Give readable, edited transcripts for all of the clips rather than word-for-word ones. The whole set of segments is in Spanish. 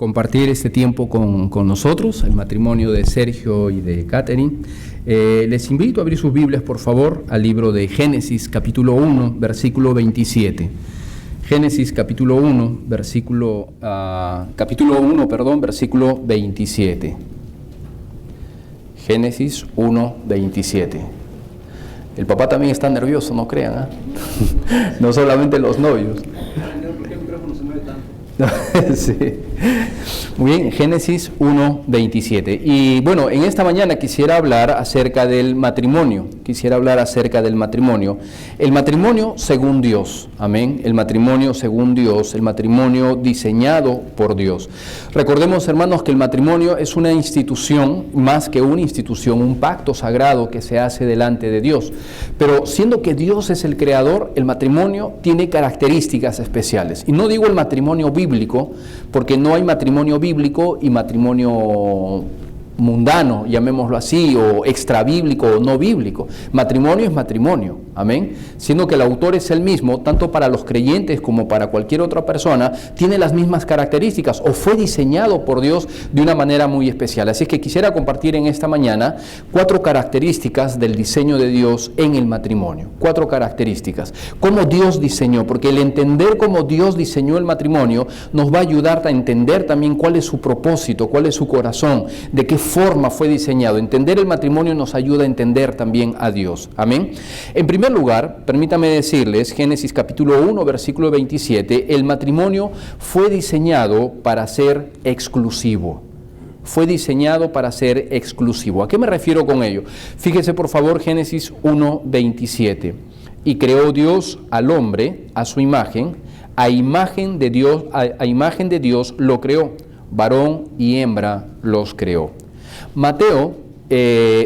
compartir este tiempo con nosotros, el matrimonio de Sergio y de Catherine. Les invito a abrir sus Biblias, por favor, al libro de Génesis, capítulo 1, versículo 27. Génesis, capítulo 1, versículo 27. Génesis 1, 27. El papá también está nervioso, no crean, ¿eh? No solamente los novios. ¿Por qué el micrófono se mueve tanto? Sí. Muy bien, Génesis 1, 27. Y bueno, en esta mañana quisiera hablar acerca del matrimonio. El matrimonio según Dios, amén. El matrimonio según Dios, el matrimonio diseñado por Dios. Recordemos, hermanos, que el matrimonio es una institución, más que una institución, un pacto sagrado que se hace delante de Dios. Pero siendo que Dios es el creador, el matrimonio tiene características especiales. Y no digo el matrimonio bíblico, porque no hay matrimonio bíblico y matrimonio mundano, llamémoslo así, o extrabíblico o no bíblico. Matrimonio es matrimonio, amén. Siendo que el autor es el mismo, tanto para los creyentes como para cualquier otra persona, tiene las mismas características o fue diseñado por Dios de una manera muy especial. Así que quisiera compartir en esta mañana 4 características del diseño de Dios en el matrimonio. 4 características. Cómo Dios diseñó, porque el entender cómo Dios diseñó el matrimonio nos va a ayudar a entender también cuál es su propósito, cuál es su corazón, de qué forma fue diseñado. Entender el matrimonio nos ayuda a entender también a Dios. Amén. En primer lugar, permítame decirles, Génesis capítulo 1, versículo 27, el matrimonio fue diseñado para ser exclusivo. Fue diseñado para ser exclusivo. ¿A qué me refiero con ello? Fíjese por favor, Génesis 1, 27. Y creó Dios al hombre a su imagen, a imagen de Dios lo creó, varón y hembra los creó. Mateo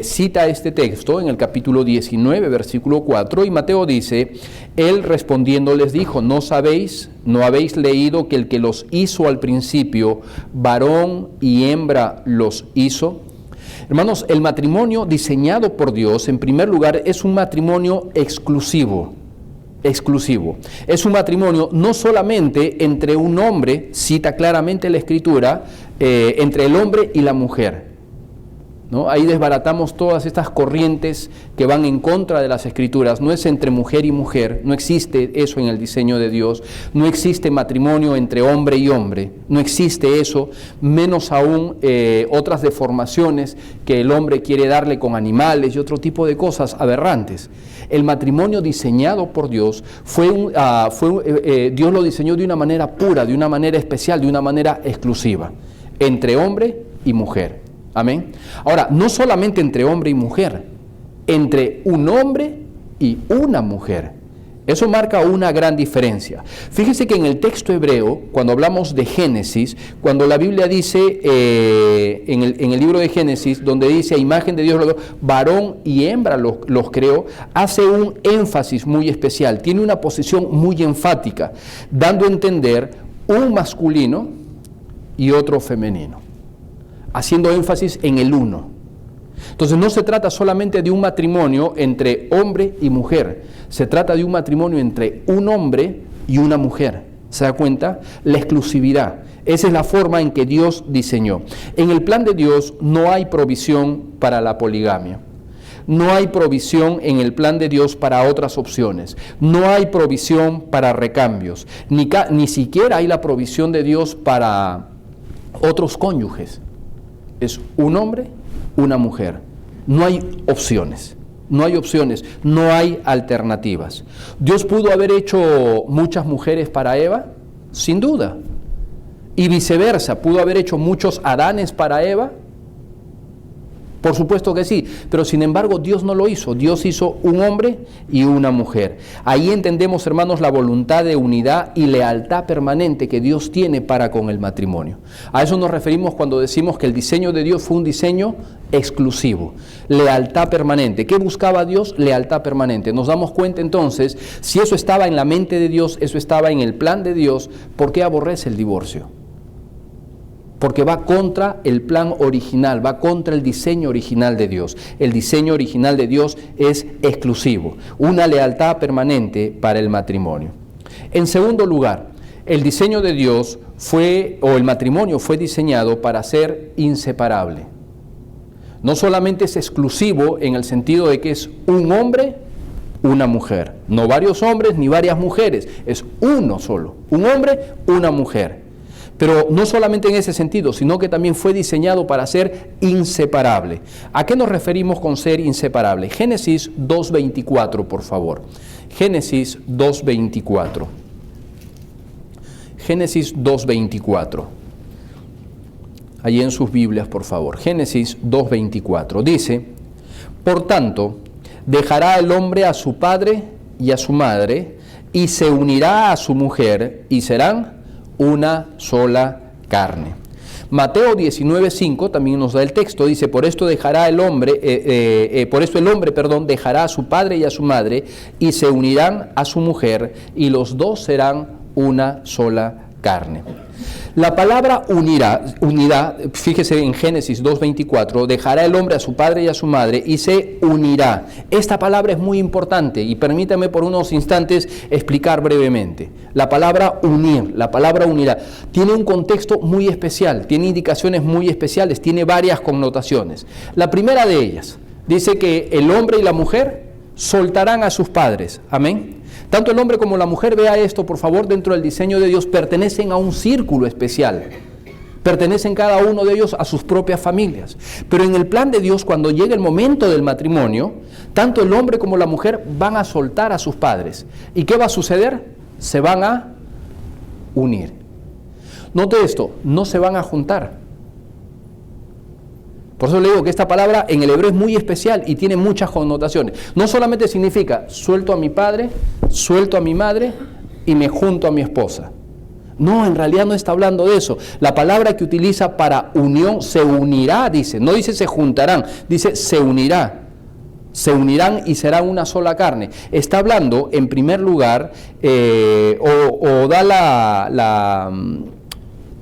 cita este texto en el capítulo 19, versículo 4, y Mateo dice, él respondiendo les dijo, ¿no habéis leído que el que los hizo al principio, varón y hembra los hizo? Hermanos, el matrimonio diseñado por Dios, en primer lugar, es un matrimonio exclusivo. Es un matrimonio no solamente entre un hombre, cita claramente la Escritura, entre el hombre y la mujer, ¿no? Ahí desbaratamos todas estas corrientes que van en contra de las Escrituras. No es entre mujer y mujer, no existe eso en el diseño de Dios, no existe matrimonio entre hombre y hombre, no existe eso, menos aún otras deformaciones que el hombre quiere darle con animales y otro tipo de cosas aberrantes. El matrimonio diseñado por Dios Dios lo diseñó de una manera pura, de una manera especial, de una manera exclusiva, entre hombre y mujer. Amén. Ahora, no solamente entre hombre y mujer, entre un hombre y una mujer. Eso marca una gran diferencia. Fíjese que en el texto hebreo, cuando hablamos de Génesis, cuando la Biblia dice, en el libro de Génesis, donde dice, a imagen de Dios, varón y hembra los creó, hace un énfasis muy especial, tiene una posición muy enfática, dando a entender un masculino y otro femenino, haciendo énfasis en el uno. Entonces no se trata solamente de un matrimonio entre hombre y mujer, se trata de un matrimonio entre un hombre y una mujer. ¿Se da cuenta? La exclusividad. Esa es la forma en que Dios diseñó. En el plan de Dios no hay provisión para la poligamia. No hay provisión en el plan de Dios para otras opciones. No hay provisión para recambios. Ni siquiera hay la provisión de Dios para otros cónyuges. Es un hombre, una mujer. No hay opciones, no hay alternativas. ¿Dios pudo haber hecho muchas mujeres para Eva? Sin duda. Y viceversa, ¿pudo haber hecho muchos Adanes para Eva? Por supuesto que sí, pero sin embargo Dios no lo hizo. Dios hizo un hombre y una mujer. Ahí entendemos, hermanos, la voluntad de unidad y lealtad permanente que Dios tiene para con el matrimonio. A eso nos referimos cuando decimos que el diseño de Dios fue un diseño exclusivo. Lealtad permanente. ¿Qué buscaba Dios? Lealtad permanente. Nos damos cuenta entonces, si eso estaba en la mente de Dios, eso estaba en el plan de Dios, ¿por qué aborrece el divorcio? Porque va contra el plan original, va contra el diseño original de Dios. El diseño original de Dios es exclusivo, una lealtad permanente para el matrimonio. En segundo lugar, el diseño de Dios el matrimonio fue diseñado para ser inseparable. No solamente es exclusivo en el sentido de que es un hombre, una mujer. No varios hombres ni varias mujeres, es uno solo, un hombre, una mujer. Pero no solamente en ese sentido, sino que también fue diseñado para ser inseparable. ¿A qué nos referimos con ser inseparable? Génesis 2:24, por favor. Génesis 2:24. Génesis 2:24. Allí en sus Biblias, por favor. Génesis 2:24. Dice: por tanto, dejará el hombre a su padre y a su madre, y se unirá a su mujer, y serán una sola carne. Mateo 19:5 también nos da el texto, dice: por esto dejará el hombre, dejará a su padre y a su madre, y se unirán a su mujer, y los dos serán una sola carne. La palabra unidad, fíjese en Génesis 2:24, dejará el hombre a su padre y a su madre y se unirá. Esta palabra es muy importante y permítame por unos instantes explicar brevemente. La palabra unir, la palabra unidad, tiene un contexto muy especial, tiene indicaciones muy especiales, tiene varias connotaciones. La primera de ellas dice que el hombre y la mujer soltarán a sus padres. Amén. Tanto el hombre como la mujer, vea esto por favor, dentro del diseño de Dios, pertenecen a un círculo especial. Pertenecen cada uno de ellos a sus propias familias. Pero en el plan de Dios, cuando llega el momento del matrimonio, tanto el hombre como la mujer van a soltar a sus padres. ¿Y qué va a suceder? Se van a unir. Note esto, no se van a juntar. Por eso le digo que esta palabra en el hebreo es muy especial y tiene muchas connotaciones. No solamente significa suelto a mi padre, suelto a mi madre y me junto a mi esposa. No, en realidad no está hablando de eso. La palabra que utiliza para unión, se unirá, dice. No dice se juntarán, dice se unirá. Se unirán y serán una sola carne. Está hablando, en primer lugar,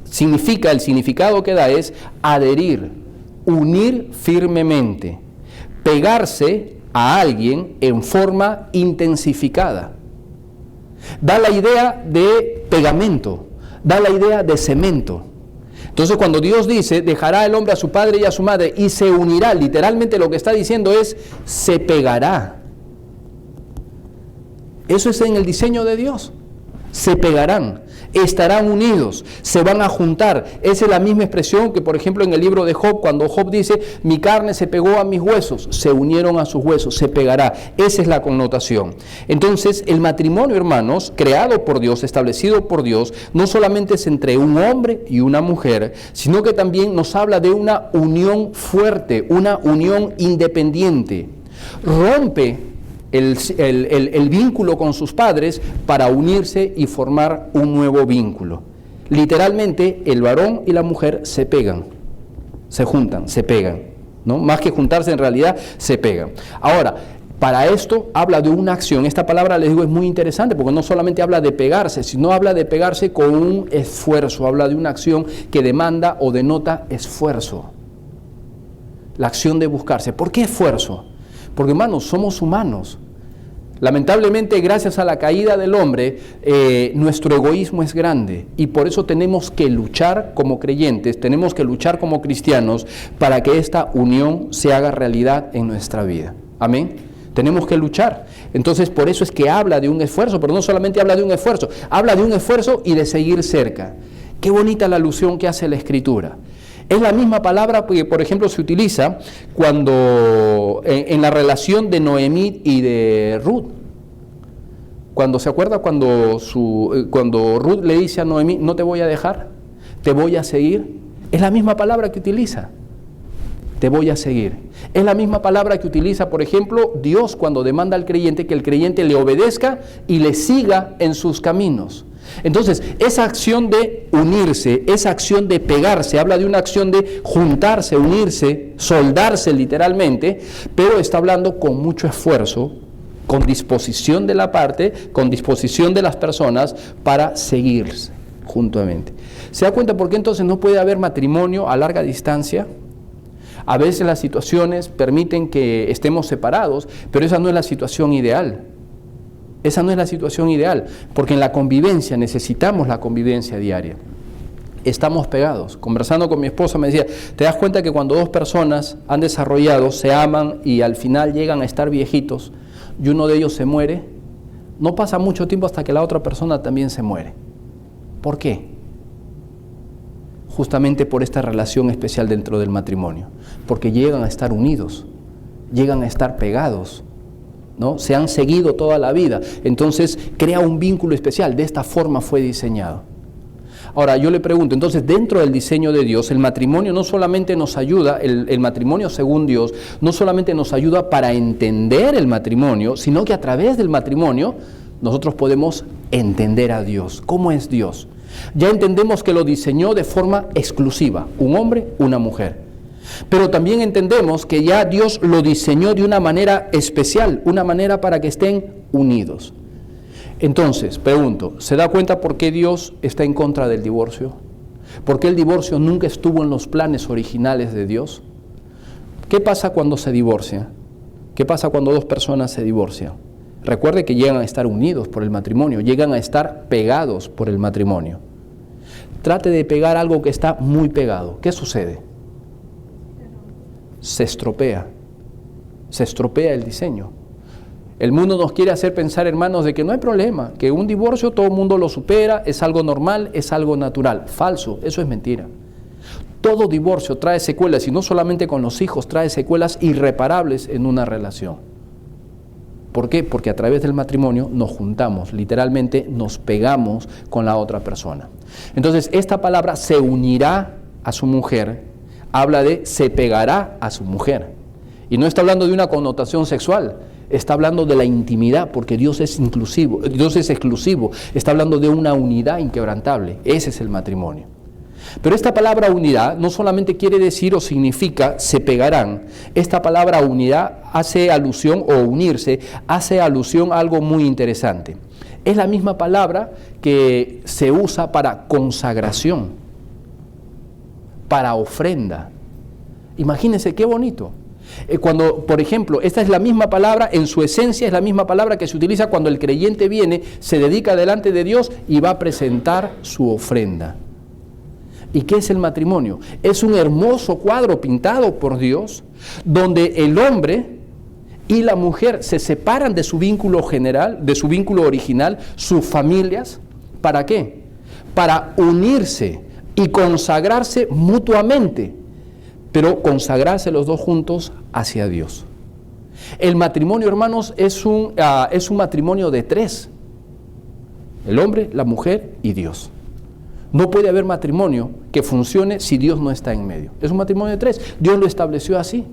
significa, el significado que da es adherir, unir firmemente, pegarse a alguien en forma intensificada. Da la idea de pegamento, da la idea de cemento. Entonces cuando Dios dice, dejará el hombre a su padre y a su madre y se unirá, literalmente lo que está diciendo es, se pegará. Eso es en el diseño de Dios. Se pegarán, estarán unidos, se van a juntar. Esa es la misma expresión que, por ejemplo, en el libro de Job, cuando Job dice, mi carne se pegó a mis huesos, se unieron a sus huesos, se pegará. Esa es la connotación. Entonces, el matrimonio, hermanos, creado por Dios, establecido por Dios, no solamente es entre un hombre y una mujer, sino que también nos habla de una unión fuerte, una unión independiente. Rompe el vínculo con sus padres para unirse y formar un nuevo vínculo. Literalmente, el varón y la mujer se pegan, se juntan, se pegan, ¿no? Más que juntarse, en realidad, se pegan. Ahora, para esto habla de una acción. Esta palabra, les digo, es muy interesante porque no solamente habla de pegarse, sino habla de pegarse con un esfuerzo, habla de una acción que demanda o denota esfuerzo. La acción de buscarse. ¿Por qué esfuerzo? Porque, hermanos, somos humanos. Lamentablemente, gracias a la caída del hombre, nuestro egoísmo es grande y por eso tenemos que luchar como creyentes, tenemos que luchar como cristianos para que esta unión se haga realidad en nuestra vida. Amén. Tenemos que luchar. Entonces, por eso es que habla de un esfuerzo, pero no solamente habla de un esfuerzo, habla de un esfuerzo y de seguir cerca. Qué bonita la alusión que hace la Escritura. Es la misma palabra que, por ejemplo, se utiliza cuando en la relación de Noemí y de Ruth. Cuando se acuerda cuando Ruth le dice a Noemí, no te voy a dejar, te voy a seguir. Es la misma palabra que utiliza, te voy a seguir. Es la misma palabra que utiliza, por ejemplo, Dios cuando demanda al creyente que el creyente le obedezca y le siga en sus caminos. Entonces, esa acción de unirse, esa acción de pegarse, habla de una acción de juntarse, unirse, soldarse literalmente, pero está hablando con mucho esfuerzo, con disposición de la parte, con disposición de las personas para seguirse juntamente. ¿Se da cuenta por qué entonces no puede haber matrimonio a larga distancia? A veces las situaciones permiten que estemos separados, pero esa no es la situación ideal. Esa no es la situación ideal, porque en la convivencia necesitamos la convivencia diaria. Estamos pegados. Conversando con mi esposa me decía, ¿te das cuenta que cuando dos personas han desarrollado, se aman y al final llegan a estar viejitos y uno de ellos se muere? No pasa mucho tiempo hasta que la otra persona también se muere. ¿Por qué? Justamente por esta relación especial dentro del matrimonio, porque llegan a estar unidos, llegan a estar pegados, ¿no? Se han seguido toda la vida, entonces crea un vínculo especial. De esta forma fue diseñado. Ahora yo le pregunto, entonces dentro del diseño de Dios, el matrimonio no solamente nos ayuda, el matrimonio según Dios, no solamente nos ayuda para entender el matrimonio, sino que a través del matrimonio nosotros podemos entender a Dios. ¿Cómo es Dios? Ya entendemos que lo diseñó de forma exclusiva, un hombre, una mujer. Pero también entendemos que ya Dios lo diseñó de una manera especial, una manera para que estén unidos. Entonces, pregunto, ¿se da cuenta por qué Dios está en contra del divorcio? ¿Por qué el divorcio nunca estuvo en los planes originales de Dios? ¿Qué pasa cuando se divorcia? ¿Qué pasa cuando dos personas se divorcian? Recuerde que llegan a estar unidos por el matrimonio, llegan a estar pegados por el matrimonio. Trate de pegar algo que está muy pegado. ¿Qué sucede? Se estropea el diseño. El mundo nos quiere hacer pensar, hermanos, de que no hay problema, que un divorcio todo el mundo lo supera, es algo normal, es algo natural. Falso, eso es mentira. Todo divorcio trae secuelas, y no solamente con los hijos, trae secuelas irreparables en una relación. ¿Por qué? Porque a través del matrimonio nos juntamos, literalmente nos pegamos con la otra persona. Entonces, esta palabra se unirá a su mujer, habla de se pegará a su mujer. Y no está hablando de una connotación sexual, está hablando de la intimidad, porque Dios es inclusivo, Dios es exclusivo, está hablando de una unidad inquebrantable. Ese es el matrimonio. Pero esta palabra unidad no solamente quiere decir o significa se pegarán. Esta palabra unidad hace alusión, o unirse, hace alusión a algo muy interesante. Es la misma palabra que se usa para consagración, para ofrenda. Imagínense qué bonito. Cuando, por ejemplo, esta es la misma palabra, en su esencia es la misma palabra que se utiliza cuando el creyente viene, se dedica delante de Dios y va a presentar su ofrenda. ¿Y qué es el matrimonio? Es un hermoso cuadro pintado por Dios, donde el hombre y la mujer se separan de su vínculo general, de su vínculo original, sus familias. ¿Para qué? Para unirse y consagrarse mutuamente, pero consagrarse los dos juntos hacia Dios. El matrimonio, hermanos, es un matrimonio de tres: el hombre, la mujer y Dios. No puede haber matrimonio que funcione si Dios no está en medio. Es un matrimonio de tres. Dios lo estableció así.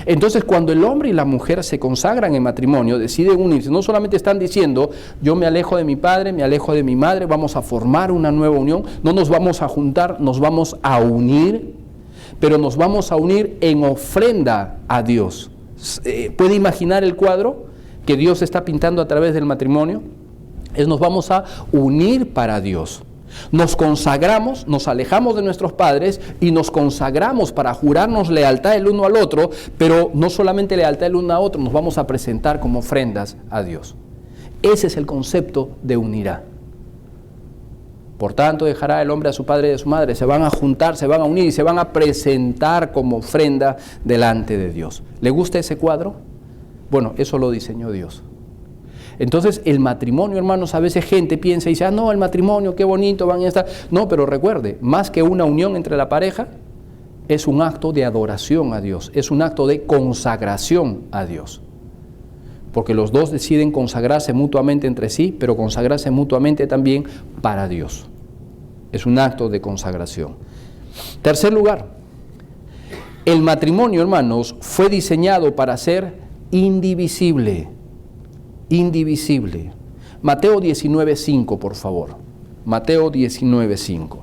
Entonces, cuando el hombre y la mujer se consagran en matrimonio, deciden unirse, no solamente están diciendo, yo me alejo de mi padre, me alejo de mi madre, vamos a formar una nueva unión, no nos vamos a juntar, nos vamos a unir, pero nos vamos a unir en ofrenda a Dios. ¿Puede imaginar el cuadro que Dios está pintando a través del matrimonio? Nos vamos a unir para Dios. Nos consagramos, nos alejamos de nuestros padres y nos consagramos para jurarnos lealtad el uno al otro, pero no solamente lealtad el uno a otro, nos vamos a presentar como ofrendas a Dios. Ese es el concepto de unidad. Por tanto, dejará el hombre a su padre y a su madre, se van a juntar, se van a unir y se van a presentar como ofrenda delante de Dios. ¿Le gusta ese cuadro? Bueno, eso lo diseñó Dios. Entonces, el matrimonio, hermanos, a veces gente piensa y dice, no, el matrimonio, qué bonito, van a estar. No, pero recuerde, más que una unión entre la pareja, es un acto de adoración a Dios, es un acto de consagración a Dios. Porque los dos deciden consagrarse mutuamente entre sí, pero consagrarse mutuamente también para Dios. Es un acto de consagración. Tercer lugar, el matrimonio, hermanos, fue diseñado para ser indivisible. Indivisible. Mateo 19:5, por favor. Mateo 19:5.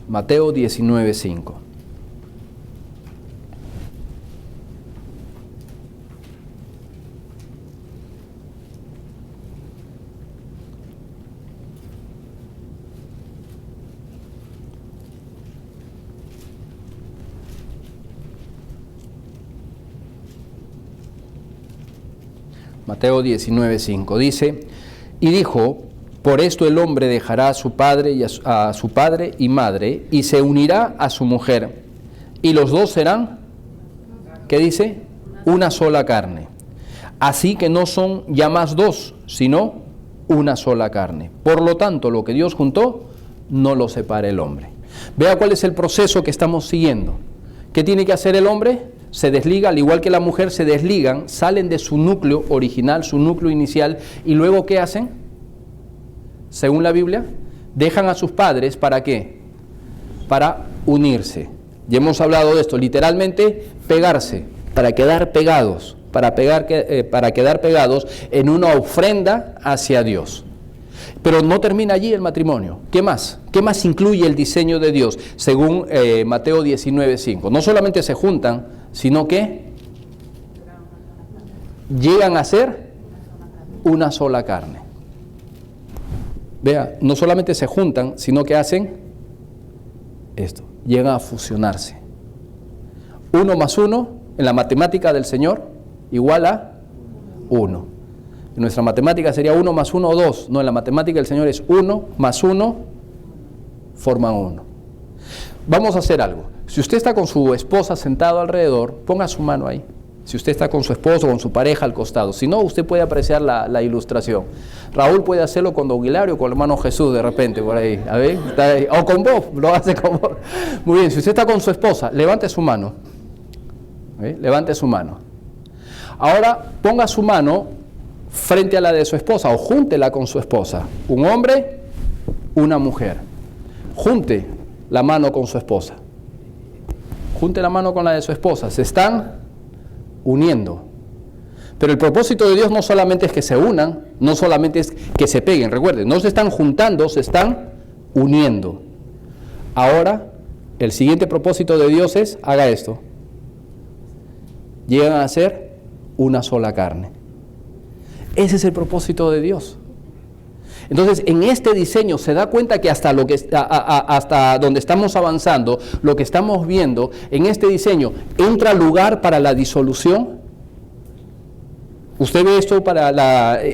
Mateo 19:5. Mateo 19:5. Dice, y dijo, por esto el hombre dejará a su padre a su padre y madre, y se unirá a su mujer, y los dos serán, ¿qué dice? Una sola carne. Así que no son ya más dos, sino una sola carne. Por lo tanto, lo que Dios juntó, no lo separa el hombre. Vea cuál es el proceso que estamos siguiendo. ¿Qué tiene que hacer el hombre? Se desliga, al igual que la mujer, se desligan, salen de su núcleo original, su núcleo inicial, y luego ¿qué hacen? Según la Biblia, dejan a sus padres, ¿para qué? Para unirse. Ya hemos hablado de esto, literalmente pegarse, para quedar pegados, para quedar pegados en una ofrenda hacia Dios. Pero no termina allí el matrimonio. ¿Qué más? ¿Qué más incluye el diseño de Dios? Según Mateo 19:5. No solamente se juntan, sino que llegan a ser una sola carne. Vea, no solamente se juntan, sino que hacen esto, llegan a fusionarse. 1 más 1 en la matemática del Señor igual a 1. En nuestra matemática sería 1 más 1 o 2. No, en la matemática del Señor es 1 más 1 forman 1. Vamos a hacer algo. Si usted está con su esposa sentado alrededor, ponga su mano ahí. Si usted está con su esposo o con su pareja al costado. Si no, usted puede apreciar la ilustración. Raúl puede hacerlo con Don Hilario o con el hermano Jesús de repente, por ahí. A ver, está ahí. O con vos, lo hace con vos. Muy bien, si usted está con su esposa, levante su mano. Levante su mano. Ahora, ponga su mano frente a la de su esposa o júntela con su esposa. Un hombre, una mujer. Junte la mano con su esposa. Junte la mano con la de su esposa. Se están uniendo. Pero el propósito de Dios no solamente es que se unan, no solamente es que se peguen. Recuerden, no se están juntando, se están uniendo. Ahora, el siguiente propósito de Dios es, haga esto. Llegan a ser una sola carne. Ese es el propósito de Dios. Entonces, en este diseño se da cuenta que hasta donde estamos avanzando, lo que estamos viendo, en este diseño, ¿entra lugar para la disolución? ¿Usted ve esto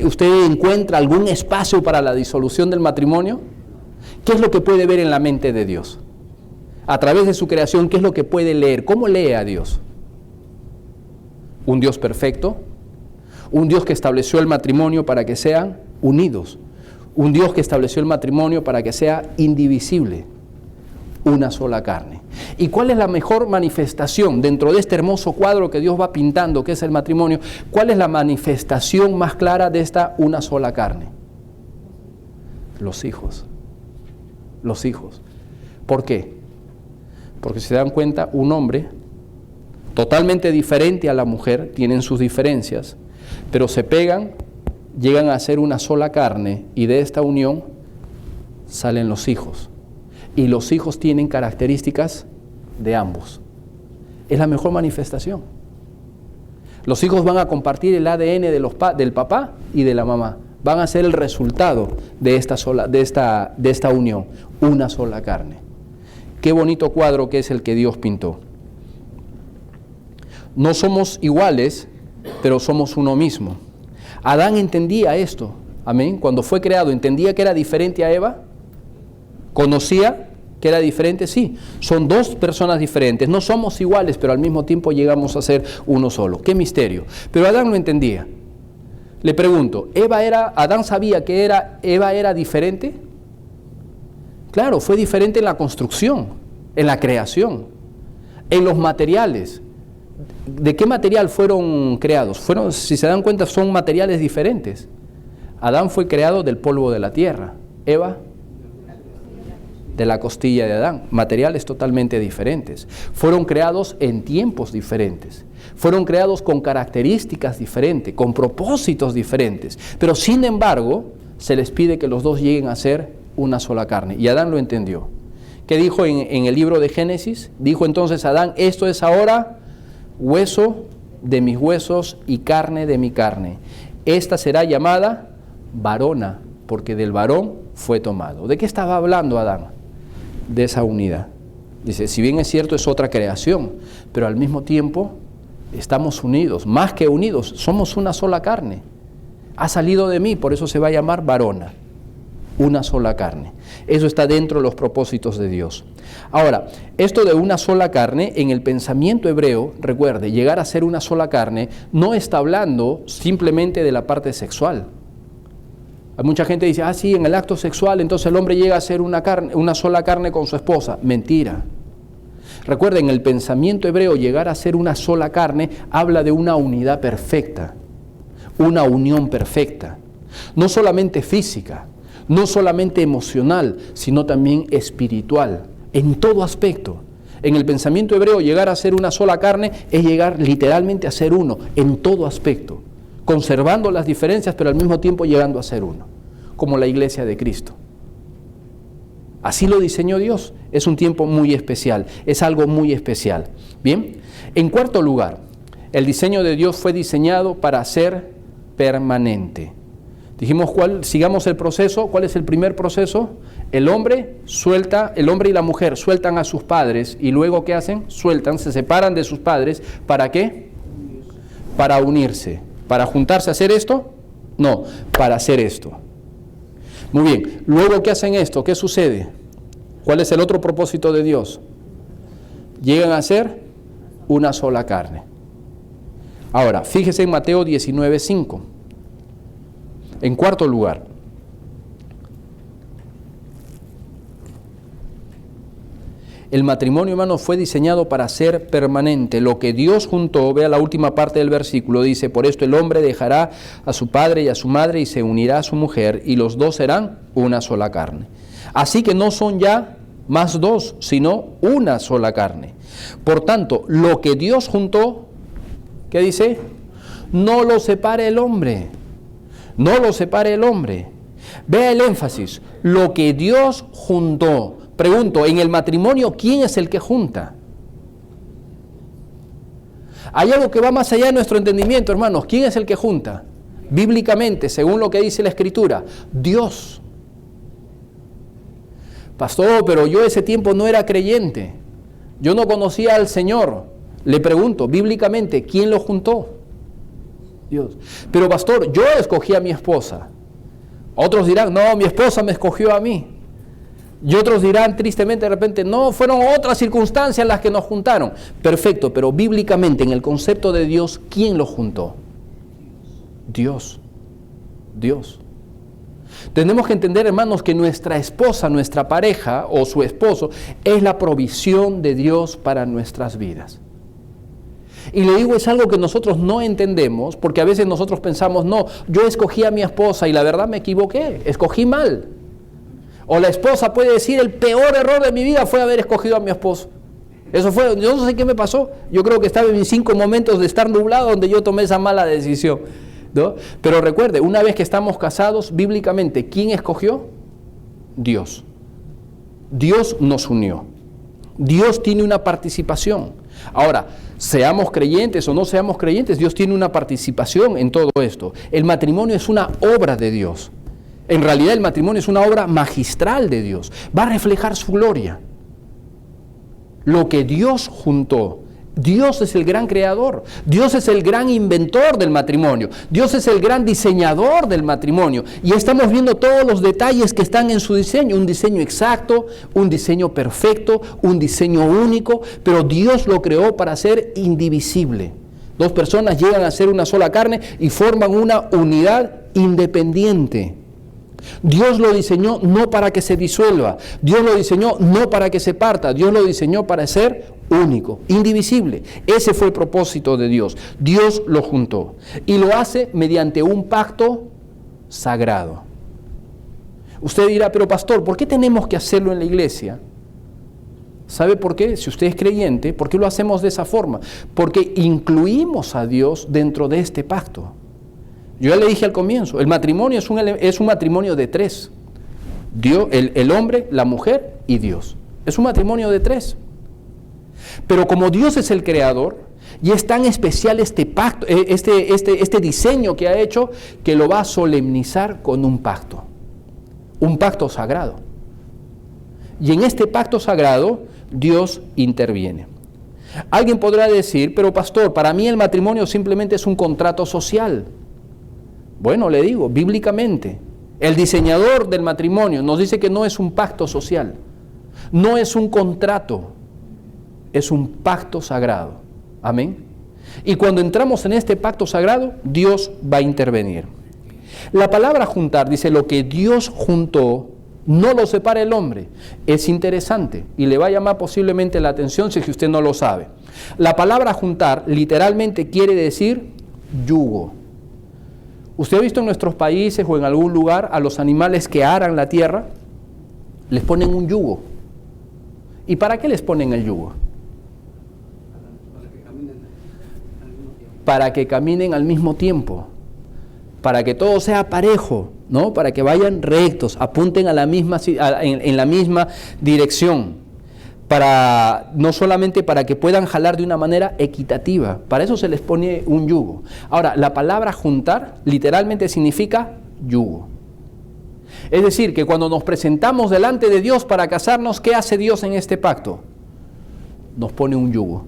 usted encuentra algún espacio para la disolución del matrimonio? ¿Qué es lo que puede ver en la mente de Dios? A través de su creación, ¿qué es lo que puede leer? ¿Cómo lee a Dios? ¿Un Dios perfecto? Un Dios que estableció el matrimonio para que sean unidos. Un Dios que estableció el matrimonio para que sea indivisible, una sola carne. ¿Y cuál es la mejor manifestación dentro de este hermoso cuadro que Dios va pintando, que es el matrimonio? ¿Cuál es la manifestación más clara de esta una sola carne? Los hijos. Los hijos. ¿Por qué? Porque si se dan cuenta, un hombre totalmente diferente a la mujer, tienen sus diferencias, pero se pegan, llegan a ser una sola carne, y de esta unión salen los hijos. Y los hijos tienen características de ambos. Es la mejor manifestación. Los hijos van a compartir el ADN del papá y de la mamá. Van a ser el resultado de esta unión, una sola carne. Qué bonito cuadro que es el que Dios pintó. No somos iguales, pero somos uno mismo. Adán entendía esto, amén. Cuando fue creado, ¿entendía que era diferente a Eva? ¿Conocía que era diferente? Sí, son dos personas diferentes, no somos iguales, pero al mismo tiempo llegamos a ser uno solo. ¡Qué misterio! Pero Adán lo entendía. Le pregunto, ¿Adán sabía que Eva era diferente? Claro, fue diferente en la construcción, en la creación, en los materiales. ¿De qué material fueron creados? Si se dan cuenta, son materiales diferentes. Adán fue creado del polvo de la tierra. Eva, de la costilla de Adán. Materiales totalmente diferentes. Fueron creados en tiempos diferentes. Fueron creados con características diferentes, con propósitos diferentes. Pero sin embargo, se les pide que los dos lleguen a ser una sola carne. Y Adán lo entendió. ¿Qué dijo en el libro de Génesis? Dijo entonces Adán, esto es ahora hueso de mis huesos y carne de mi carne. Esta será llamada varona, porque del varón fue tomado. ¿De qué estaba hablando Adán? De esa unidad. Dice, si bien es cierto, es otra creación, pero al mismo tiempo estamos unidos, más que unidos, somos una sola carne. Ha salido de mí, por eso se va a llamar varona. Una sola carne. Eso está dentro de los propósitos de Dios. Ahora, esto de una sola carne, en el pensamiento hebreo, recuerde, llegar a ser una sola carne, no está hablando simplemente de la parte sexual. Hay mucha gente que dice, sí, en el acto sexual, entonces el hombre llega a ser una sola carne con su esposa. Mentira. Recuerden, en el pensamiento hebreo, llegar a ser una sola carne habla de una unidad perfecta, una unión perfecta, no solamente física, no solamente emocional, sino también espiritual, en todo aspecto. En el pensamiento hebreo, llegar a ser una sola carne es llegar literalmente a ser uno, en todo aspecto, conservando las diferencias, pero al mismo tiempo llegando a ser uno, como la iglesia de Cristo. Así lo diseñó Dios. Es un tiempo muy especial, es algo muy especial. Bien, en cuarto lugar, el diseño de Dios fue diseñado para ser permanente. Dijimos sigamos el proceso. ¿Cuál es el primer proceso? El hombre y la mujer sueltan a sus padres y luego ¿qué hacen? Se separan de sus padres. ¿Para qué? Para unirse. ¿Para juntarse a hacer esto? No, para hacer esto. Muy bien, luego ¿qué hacen esto? ¿Qué sucede? ¿Cuál es el otro propósito de Dios? Llegan a ser una sola carne. Ahora, fíjese en Mateo 19:5. En cuarto lugar, el matrimonio, hermano, fue diseñado para ser permanente. Lo que Dios juntó, vea la última parte del versículo, dice, por esto el hombre dejará a su padre y a su madre y se unirá a su mujer y los dos serán una sola carne. Así que no son ya más dos, sino una sola carne. Por tanto, lo que Dios juntó, ¿qué dice? No lo separe el hombre. No lo separe el hombre. Vea el énfasis. Lo que Dios juntó. Pregunto, en el matrimonio, ¿quién es el que junta? Hay algo que va más allá de nuestro entendimiento, hermanos. ¿Quién es el que junta? Bíblicamente, según lo que dice la Escritura, Dios. Pastor, pero yo ese tiempo no era creyente. Yo no conocía al Señor. Le pregunto, bíblicamente, ¿quién lo juntó? Dios. Pero pastor, yo escogí a mi esposa. Otros dirán, no, mi esposa me escogió a mí. Y otros dirán tristemente de repente, no, fueron otras circunstancias las que nos juntaron. Perfecto, pero bíblicamente en el concepto de Dios, ¿quién lo juntó? Dios. Dios. Tenemos que entender, hermanos, que nuestra esposa, nuestra pareja o su esposo es la provisión de Dios para nuestras vidas. Y le digo, es algo que nosotros no entendemos, porque a veces nosotros pensamos, no, yo escogí a mi esposa y la verdad me equivoqué, escogí mal. O la esposa puede decir, el peor error de mi vida fue haber escogido a mi esposo. Eso fue, yo no sé qué me pasó, yo creo que estaba en mis 5 momentos de estar nublado donde yo tomé esa mala decisión, ¿no? Pero recuerde, una vez que estamos casados, bíblicamente, ¿quién escogió? Dios. Dios nos unió. Dios tiene una participación. Ahora, seamos creyentes o no seamos creyentes, Dios tiene una participación en todo esto. El matrimonio es una obra de Dios. En realidad el matrimonio es una obra magistral de Dios. Va a reflejar su gloria. Lo que Dios juntó. Dios es el gran creador. Dios es el gran inventor del matrimonio. Dios es el gran diseñador del matrimonio. Y estamos viendo todos los detalles que están en su diseño. Un diseño exacto, un diseño perfecto, un diseño único. Pero Dios lo creó para ser indivisible. 2 personas llegan a ser una sola carne y forman una unidad independiente. Dios lo diseñó no para que se disuelva. Dios lo diseñó no para que se parta. Dios lo diseñó para ser único, indivisible. Ese fue el propósito de Dios. Dios lo juntó y lo hace mediante un pacto sagrado. Usted dirá, pero pastor, ¿por qué tenemos que hacerlo en la iglesia? ¿Sabe por qué? Si usted es creyente, ¿por qué lo hacemos de esa forma? Porque incluimos a Dios dentro de este pacto. Yo ya le dije al comienzo, el matrimonio es un matrimonio de 3. Dios, el hombre, la mujer y Dios. Es un matrimonio de 3. Pero como Dios es el creador, y es tan especial este pacto, este diseño que ha hecho, que lo va a solemnizar con un pacto sagrado. Y en este pacto sagrado, Dios interviene. Alguien podrá decir, pero pastor, para mí el matrimonio simplemente es un contrato social. Bueno, le digo, bíblicamente, el diseñador del matrimonio nos dice que no es un pacto social, no es un contrato, es un pacto sagrado. Amén. Y cuando entramos en este pacto sagrado, Dios va a intervenir. La palabra juntar dice: lo que Dios juntó, no lo separa el hombre. Es interesante y le va a llamar posiblemente la atención si es que usted no lo sabe. La palabra juntar literalmente quiere decir yugo. ¿Usted ha visto en nuestros países o en algún lugar a los animales que aran la tierra? Les ponen un yugo. ¿Y para qué les ponen el yugo? Para que caminen al mismo tiempo, para que todo sea parejo, ¿no? Para que vayan rectos, apunten a la misma, en la misma dirección, no solamente para que puedan jalar de una manera equitativa, para eso se les pone un yugo. Ahora, la palabra juntar literalmente significa yugo. Es decir, que cuando nos presentamos delante de Dios para casarnos, ¿qué hace Dios en este pacto? Nos pone un yugo.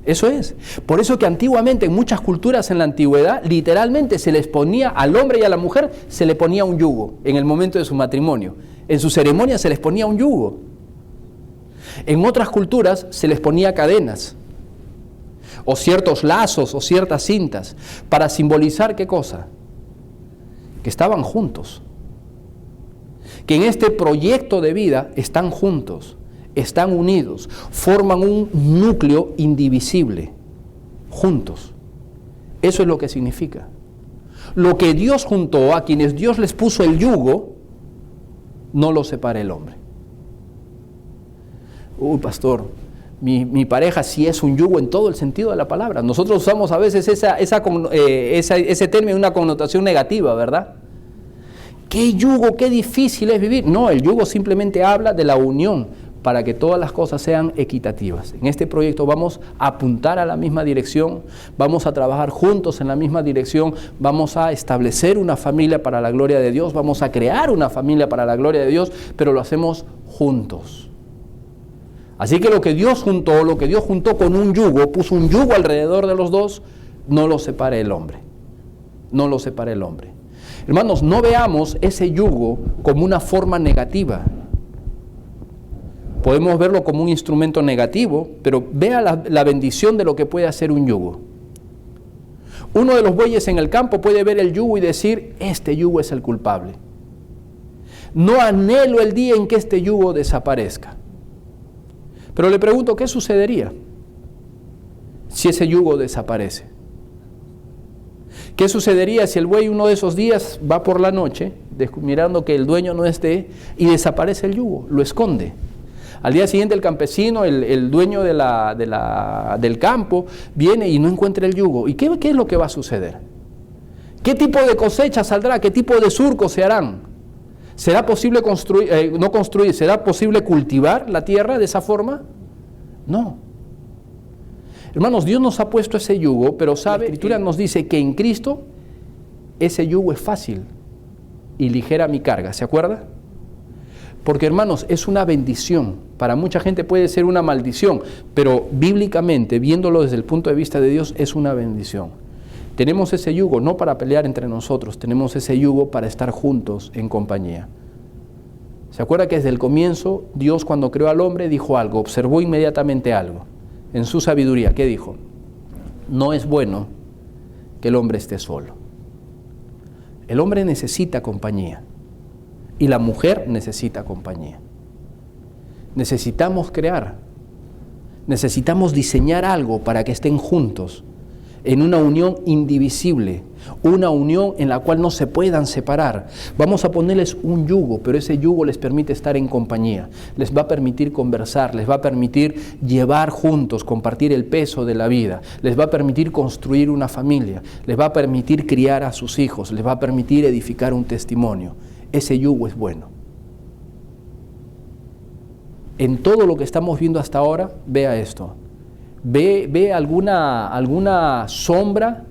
Eso es. Por eso que antiguamente, en muchas culturas en la antigüedad, literalmente se les ponía al hombre y a la mujer, se le ponía un yugo en el momento de su matrimonio. En su ceremonia se les ponía un yugo. En otras culturas se les ponía cadenas, o ciertos lazos, o ciertas cintas, para simbolizar ¿qué cosa? Que estaban juntos. Que en este proyecto de vida están juntos. Están unidos, forman un núcleo indivisible, juntos. Eso es lo que significa. Lo que Dios juntó, a quienes Dios les puso el yugo, no lo separa el hombre. Uy, pastor, mi pareja sí es un yugo en todo el sentido de la palabra. Nosotros usamos a veces ese término en una connotación negativa, ¿verdad? ¿Qué yugo, qué difícil es vivir? No, el yugo simplemente habla de la unión, para que todas las cosas sean equitativas. En este proyecto vamos a apuntar a la misma dirección, vamos a trabajar juntos en la misma dirección, vamos a establecer una familia para la gloria de Dios, vamos a crear una familia para la gloria de Dios, pero lo hacemos juntos. Así que lo que Dios juntó con un yugo, puso un yugo alrededor de los dos, no lo separe el hombre. No lo separe el hombre. Hermanos, no veamos ese yugo como una forma negativa. Podemos verlo como un instrumento negativo, pero vea la bendición de lo que puede hacer un yugo. Uno de los bueyes en el campo puede ver el yugo y decir: este yugo es el culpable. No anhelo el día en que este yugo desaparezca. Pero le pregunto, ¿qué sucedería si ese yugo desaparece? ¿Qué sucedería si el buey uno de esos días va por la noche, mirando que el dueño no esté, y desaparece el yugo, lo esconde? Al día siguiente el campesino, el dueño del campo, viene y no encuentra el yugo. ¿Y qué es lo que va a suceder? ¿Qué tipo de cosecha saldrá? ¿Qué tipo de surcos se harán? ¿Será posible ¿será posible cultivar la tierra de esa forma? No. Hermanos, Dios nos ha puesto ese yugo, pero sabe, la Escritura nos dice que en Cristo ese yugo es fácil y ligera mi carga. ¿Se acuerda? Porque, hermanos, es una bendición. Para mucha gente puede ser una maldición, pero bíblicamente, viéndolo desde el punto de vista de Dios, es una bendición. Tenemos ese yugo no para pelear entre nosotros, tenemos ese yugo para estar juntos en compañía. ¿Se acuerda que desde el comienzo Dios, cuando creó al hombre, dijo algo, observó inmediatamente algo? En su sabiduría, ¿qué dijo? No es bueno que el hombre esté solo. El hombre necesita compañía. Y la mujer necesita compañía. Necesitamos crear, necesitamos diseñar algo para que estén juntos en una unión indivisible, una unión en la cual no se puedan separar. Vamos a ponerles un yugo, pero ese yugo les permite estar en compañía, les va a permitir conversar, les va a permitir llevar juntos, compartir el peso de la vida, les va a permitir construir una familia, les va a permitir criar a sus hijos, les va a permitir edificar un testimonio. Ese yugo es bueno. En todo lo que estamos viendo hasta ahora, vea esto. ¿Ve alguna sombra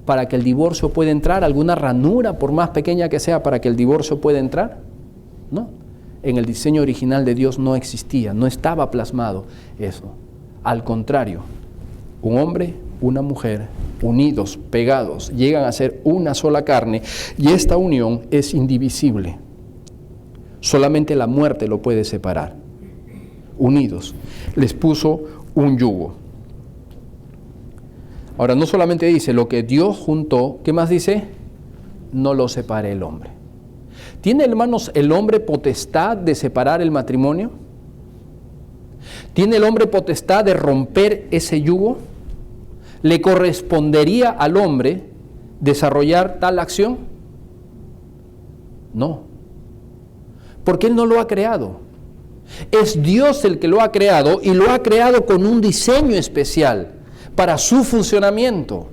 para que el divorcio pueda entrar? ¿Alguna ranura, por más pequeña que sea, para que el divorcio pueda entrar? No. En el diseño original de Dios no existía, no estaba plasmado eso. Al contrario, un hombre, una mujer unidos, pegados, llegan a ser una sola carne, y esta unión es indivisible. Solamente la muerte lo puede separar. Unidos. Les puso un yugo. Ahora, no solamente dice lo que Dios juntó, ¿qué más dice? No lo separe el hombre. ¿Tiene, hermanos, el hombre potestad de separar el matrimonio? ¿Tiene el hombre potestad de romper ese yugo? ¿Le correspondería al hombre desarrollar tal acción? No, porque Él no lo ha creado. Es Dios el que lo ha creado, y lo ha creado con un diseño especial para su funcionamiento.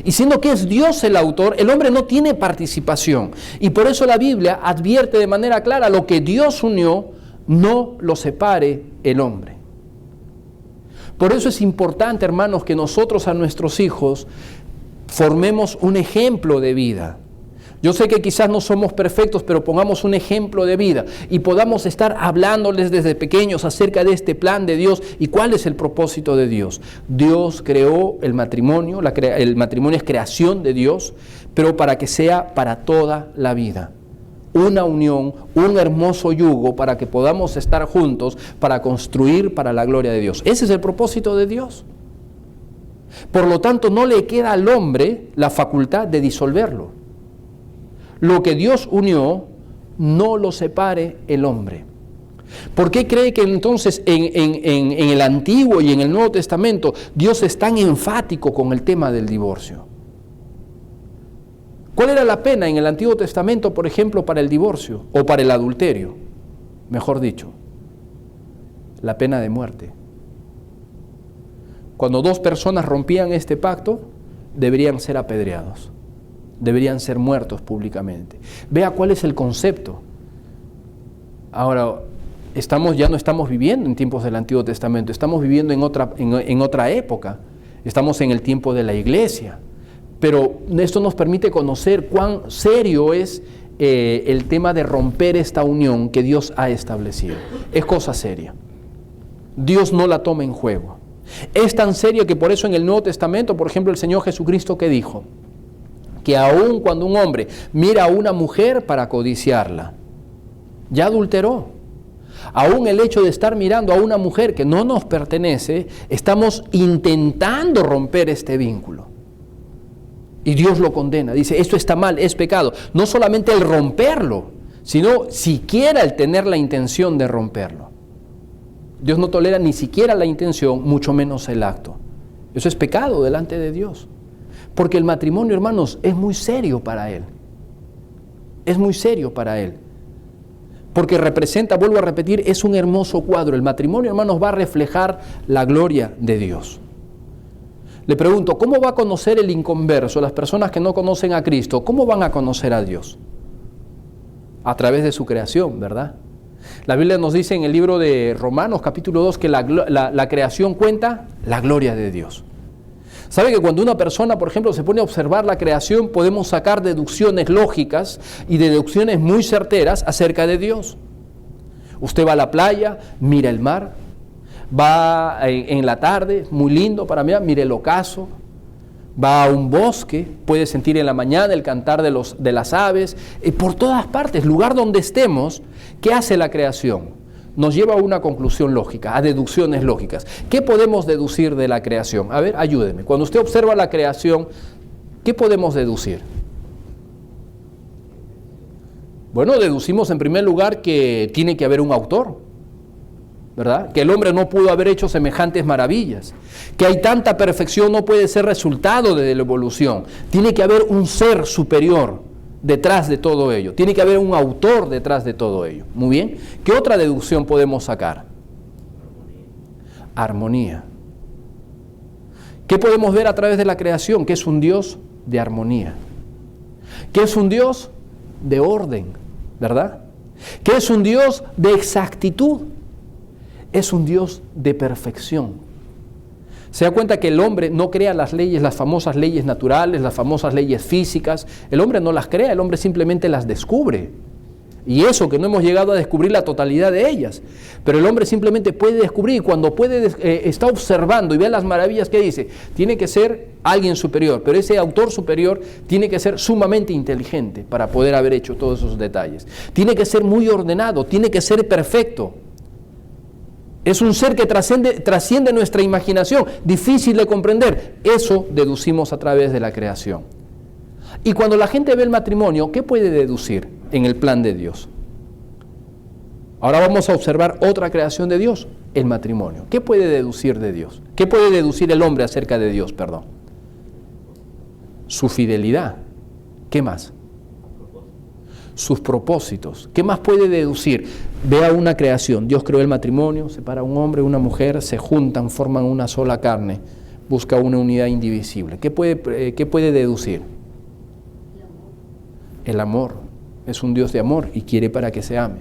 Y siendo que es Dios el autor, el hombre no tiene participación. Y por eso la Biblia advierte de manera clara: lo que Dios unió, no lo separe el hombre. Por eso es importante, hermanos, que nosotros a nuestros hijos formemos un ejemplo de vida. Yo sé que quizás no somos perfectos, pero pongamos un ejemplo de vida y podamos estar hablándoles desde pequeños acerca de este plan de Dios y cuál es el propósito de Dios. Dios creó el matrimonio, el matrimonio es creación de Dios, pero para que sea para toda la vida. Una unión, un hermoso yugo para que podamos estar juntos para construir para la gloria de Dios. Ese es el propósito de Dios. Por lo tanto, no le queda al hombre la facultad de disolverlo. Lo que Dios unió, no lo separe el hombre. ¿Por qué cree que entonces en el Antiguo y en el Nuevo Testamento Dios es tan enfático con el tema del divorcio? ¿Cuál era la pena en el Antiguo Testamento, por ejemplo, para el divorcio o para el adulterio? Mejor dicho, la pena de muerte. Cuando dos personas rompían este pacto, deberían ser apedreados. Deberían ser muertos públicamente. Vea cuál es el concepto. Ahora, ya no estamos viviendo en tiempos del Antiguo Testamento, estamos viviendo en otra época. Estamos en el tiempo de la iglesia. Pero esto nos permite conocer cuán serio es el tema de romper esta unión que Dios ha establecido. Es cosa seria. Dios no la toma en juego. Es tan seria que por eso en el Nuevo Testamento, por ejemplo, el Señor Jesucristo, ¿qué dijo? Que aun cuando un hombre mira a una mujer para codiciarla, ya adulteró. Aún el hecho de estar mirando a una mujer que no nos pertenece, estamos intentando romper este vínculo. Y Dios lo condena, dice, esto está mal, es pecado. No solamente el romperlo, sino siquiera el tener la intención de romperlo. Dios no tolera ni siquiera la intención, mucho menos el acto. Eso es pecado delante de Dios. Porque el matrimonio, hermanos, es muy serio para Él. Es muy serio para Él. Porque representa, vuelvo a repetir, es un hermoso cuadro. El matrimonio, hermanos, va a reflejar la gloria de Dios. Le pregunto, ¿cómo va a conocer el inconverso, las personas que no conocen a Cristo? ¿Cómo van a conocer a Dios? A través de su creación, ¿verdad? La Biblia nos dice en el libro de Romanos, capítulo 2, que la creación cuenta la gloria de Dios. ¿Sabe que cuando una persona, por ejemplo, se pone a observar la creación, podemos sacar deducciones lógicas y deducciones muy certeras acerca de Dios? Usted va a la playa, mira el mar, va en la tarde, muy lindo para mirar, mire el ocaso, va a un bosque, puede sentir en la mañana el cantar de las aves, por todas partes, lugar donde estemos, ¿qué hace la creación? Nos lleva a una conclusión lógica, a deducciones lógicas. ¿Qué podemos deducir de la creación? A ver, ayúdeme. Cuando usted observa la creación, ¿qué podemos deducir? Bueno, deducimos en primer lugar que tiene que haber un autor, ¿verdad? Que el hombre no pudo haber hecho semejantes maravillas. Que hay tanta perfección no puede ser resultado de la evolución. Tiene que haber un ser superior detrás de todo ello. Tiene que haber un autor detrás de todo ello. Muy bien. ¿Qué otra deducción podemos sacar? Armonía. ¿Qué podemos ver a través de la creación? Que es un Dios de armonía. Que es un Dios de orden, ¿verdad? Que es un Dios de exactitud. Es un Dios de perfección. Se da cuenta que el hombre no crea las leyes, las famosas leyes naturales, las famosas leyes físicas. El hombre no las crea, el hombre simplemente las descubre. Y eso que no hemos llegado a descubrir la totalidad de ellas. Pero el hombre simplemente puede descubrir, y cuando está observando y ve las maravillas que dice, tiene que ser alguien superior, pero ese autor superior tiene que ser sumamente inteligente para poder haber hecho todos esos detalles. Tiene que ser muy ordenado, tiene que ser perfecto. Es un ser que trasciende nuestra imaginación, difícil de comprender. Eso deducimos a través de la creación. Y cuando la gente ve el matrimonio, ¿qué puede deducir en el plan de Dios? Ahora vamos a observar otra creación de Dios, el matrimonio. ¿Qué puede deducir de Dios? ¿Qué puede deducir el hombre acerca de Dios, perdón? Su fidelidad. ¿Qué más? Sus propósitos. ¿Qué más puede deducir? Vea una creación. Dios creó el matrimonio, separa a un hombre y una mujer, se juntan, forman una sola carne, busca una unidad indivisible. ¿Qué puede deducir? El amor. Es un Dios de amor y quiere para que se ame.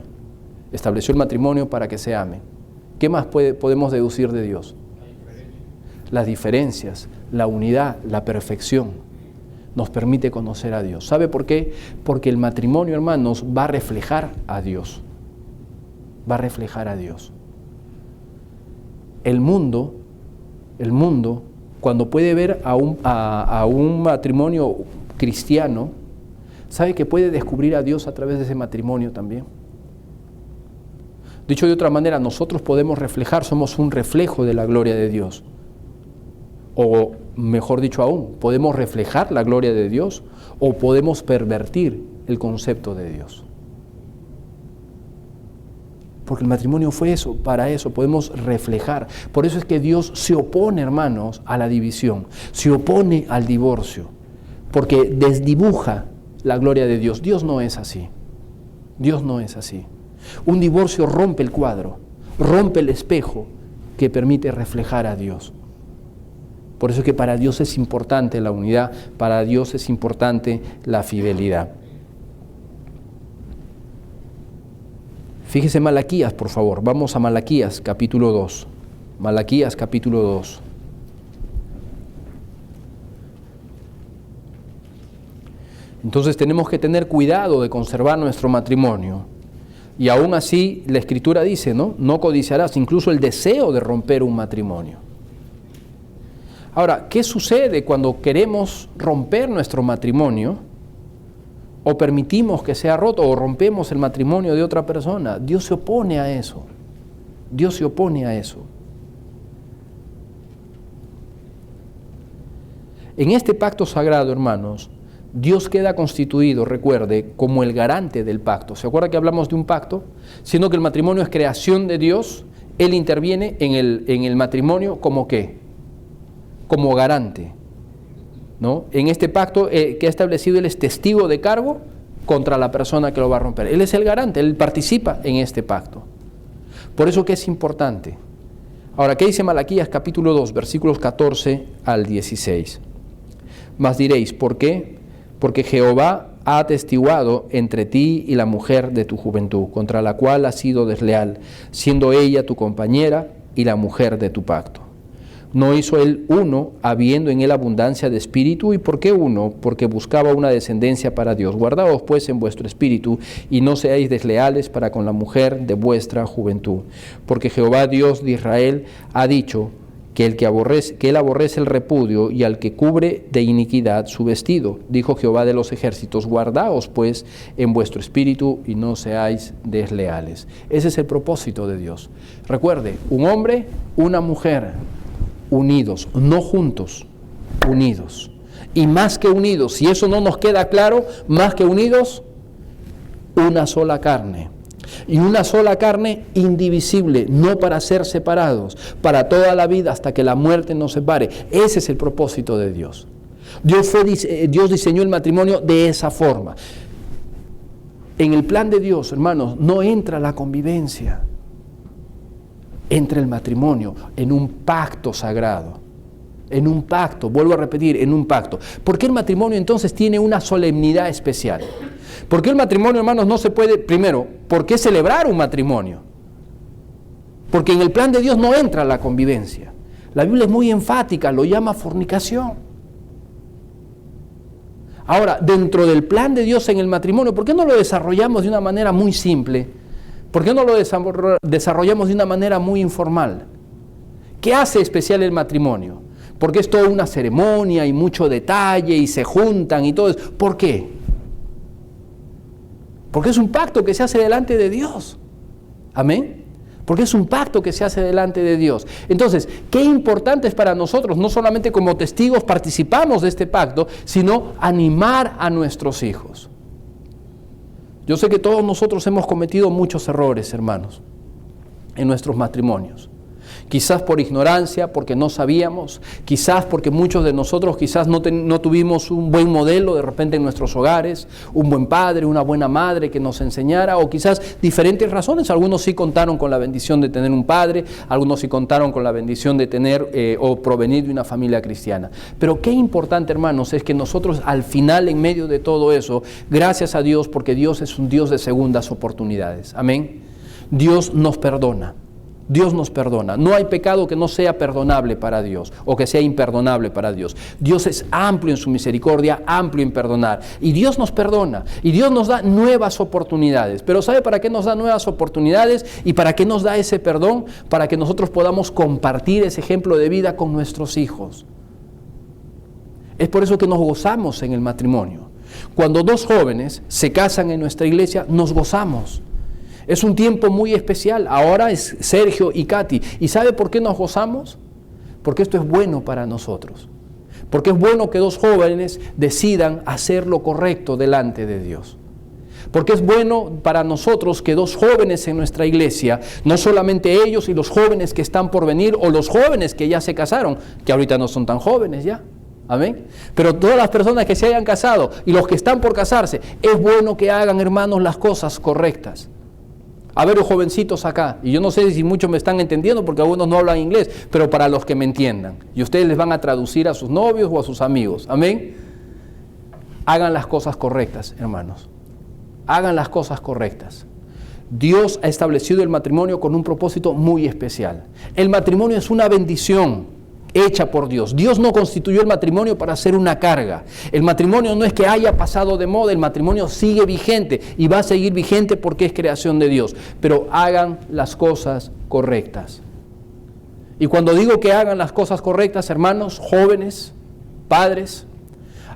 Estableció el matrimonio para que se ame. ¿Qué más podemos deducir de Dios? Las diferencias, la unidad, la perfección. Nos permite conocer a Dios. ¿Sabe por qué? Porque el matrimonio, hermanos, va a reflejar a Dios. Va a reflejar a Dios. El mundo, cuando puede ver a un matrimonio cristiano, ¿sabe que puede descubrir a Dios a través de ese matrimonio también? Dicho de otra manera, nosotros podemos reflejar, somos un reflejo de la gloria de Dios. O mejor dicho aún, podemos reflejar la gloria de Dios o podemos pervertir el concepto de Dios. Porque el matrimonio fue eso, para eso podemos reflejar. Por eso es que Dios se opone, hermanos, a la división, se opone al divorcio, porque desdibuja la gloria de Dios. Dios no es así. Dios no es así. Un divorcio rompe el cuadro, rompe el espejo que permite reflejar a Dios. Por eso es que para Dios es importante la unidad, para Dios es importante la fidelidad. Fíjese Malaquías, por favor. Vamos a Malaquías, capítulo 2. Malaquías, capítulo 2. Entonces tenemos que tener cuidado de conservar nuestro matrimonio. Y aún así la Escritura dice, ¿no? No codiciarás, incluso el deseo de romper un matrimonio. Ahora, ¿qué sucede cuando queremos romper nuestro matrimonio o permitimos que sea roto o rompemos el matrimonio de otra persona? Dios se opone a eso. Dios se opone a eso. En este pacto sagrado, hermanos, Dios queda constituido, recuerde, como el garante del pacto. ¿Se acuerda que hablamos de un pacto? Siendo que el matrimonio es creación de Dios, Él interviene en el matrimonio como ¿qué? Como garante, ¿no? En este pacto que ha establecido, Él es testigo de cargo contra la persona que lo va a romper. Él es el garante, Él participa en este pacto. Por eso que es importante. Ahora, ¿qué dice Malaquías capítulo 2, versículos 14 al 16? Mas diréis, ¿por qué? Porque Jehová ha atestiguado entre ti y la mujer de tu juventud, contra la cual has sido desleal, siendo ella tu compañera y la mujer de tu pacto. ¿No hizo él uno, habiendo en él abundancia de espíritu? ¿Y por qué uno? Porque buscaba una descendencia para Dios. Guardaos pues en vuestro espíritu, y no seáis desleales para con la mujer de vuestra juventud. Porque Jehová Dios de Israel ha dicho que él aborrece el repudio y al que cubre de iniquidad su vestido. Dijo Jehová de los ejércitos, guardaos pues en vuestro espíritu y no seáis desleales. Ese es el propósito de Dios. Recuerde, un hombre, una mujer, unidos, no juntos, unidos. Y más que unidos, si eso no nos queda claro, más que unidos, una sola carne. Y una sola carne indivisible, no para ser separados, para toda la vida hasta que la muerte nos separe. Ese es el propósito de Dios. Dios diseñó el matrimonio de esa forma. En el plan de Dios, hermanos, no entra la convivencia. Entra el matrimonio en un pacto sagrado. En un pacto, vuelvo a repetir, en un pacto. ¿Por qué el matrimonio entonces tiene una solemnidad especial? ¿Por qué el matrimonio, hermanos, no se puede, primero, por qué celebrar un matrimonio? Porque en el plan de Dios no entra la convivencia. La Biblia es muy enfática, lo llama fornicación. Ahora, dentro del plan de Dios en el matrimonio, ¿por qué no lo desarrollamos de una manera muy simple? ¿Por qué no lo desarrollamos de una manera muy informal? ¿Qué hace especial el matrimonio? Porque es toda una ceremonia y mucho detalle y se juntan y todo eso. ¿Por qué? Porque es un pacto que se hace delante de Dios. Amén. Porque es un pacto que se hace delante de Dios. Entonces, qué importante es para nosotros, no solamente como testigos participamos de este pacto, sino animar a nuestros hijos. Yo sé que todos nosotros hemos cometido muchos errores, hermanos, en nuestros matrimonios. Quizás por ignorancia, porque no sabíamos, quizás porque muchos de nosotros quizás no tuvimos un buen modelo de repente en nuestros hogares, un buen padre, una buena madre que nos enseñara, o quizás diferentes razones. Algunos sí contaron con la bendición de tener un padre, algunos sí contaron con la bendición de tener o provenir de una familia cristiana. Pero qué importante, hermanos, es que nosotros al final, en medio de todo eso, gracias a Dios, porque Dios es un Dios de segundas oportunidades. Amén. Dios nos perdona. Dios nos perdona. No hay pecado que no sea perdonable para Dios o que sea imperdonable para Dios. Dios es amplio en su misericordia, amplio en perdonar. Y Dios nos perdona. Y Dios nos da nuevas oportunidades. Pero ¿sabe para qué nos da nuevas oportunidades? ¿Y para qué nos da ese perdón? Para que nosotros podamos compartir ese ejemplo de vida con nuestros hijos. Es por eso que nos gozamos en el matrimonio. Cuando dos jóvenes se casan en nuestra iglesia, nos gozamos. Es un tiempo muy especial. Ahora es Sergio y Katy. ¿Y sabe por qué nos gozamos? Porque esto es bueno para nosotros. Porque es bueno que dos jóvenes decidan hacer lo correcto delante de Dios. Porque es bueno para nosotros que dos jóvenes en nuestra iglesia, no solamente ellos y los jóvenes que están por venir o los jóvenes que ya se casaron, que ahorita no son tan jóvenes ya. Amén. Pero todas las personas que se hayan casado y los que están por casarse, es bueno que hagan, hermanos, las cosas correctas. A ver, los jovencitos acá, y yo no sé si muchos me están entendiendo porque algunos no hablan inglés, pero para los que me entiendan, y ustedes les van a traducir a sus novios o a sus amigos, amén. Hagan las cosas correctas, hermanos, hagan las cosas correctas. Dios ha establecido el matrimonio con un propósito muy especial. El matrimonio es una bendición hecha por Dios. Dios no constituyó el matrimonio para ser una carga. El matrimonio no es que haya pasado de moda, el matrimonio sigue vigente y va a seguir vigente porque es creación de Dios. Pero hagan las cosas correctas. Y cuando digo que hagan las cosas correctas, hermanos, jóvenes, padres,